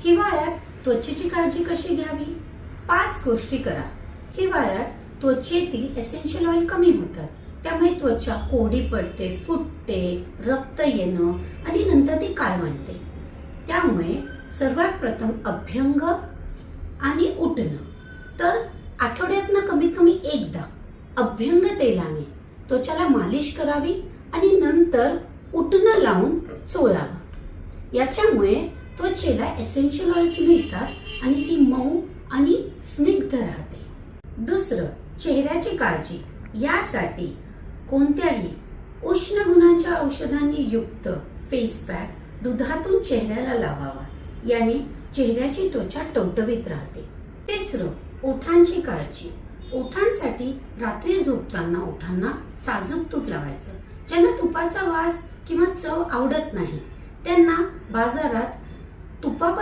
हिवाळ्यात त्वचेची काळजी कशी घ्यावी? 5 गोष्टी करा. हिवाळ्यात त्वचेतील एसेन्शियल ऑइल कमी होतात, त्यामुळे त्वचा कोरडी पडते, फुटते, रक्त येणं आणि नंतर ती काळवंडते. त्यामुळे सर्वात प्रथम अभ्यंग आणि उठणं. तर आठवड्यातनं कमीत कमी एकदा अभ्यंग तेलाने त्वचाला मालिश करावी आणि नंतर उठणं लावून चोळावं. याच्यामुळे त्वचेला एसेन्शियल ऑइल्स मिळतात आणि ती मऊ आणि स्निग्ध राहते. दुसरं, चेहऱ्याची काळजी. यासाठी कोणत्याही उष्ण गुणांच्या औषधांनी युक्त फेस पॅक दुधातून चेहऱ्याला लावावा. याने चेहऱ्याची त्वचा टवटवीत राहते. तिसरं, ओठांची काळजी. ओठांसाठी रात्री झोपताना ओठांना साजूक तूप लावायचं. ज्यांना तुपाचा वास किंवा चव आवडत नाही त्यांना बाजारात तुपापासून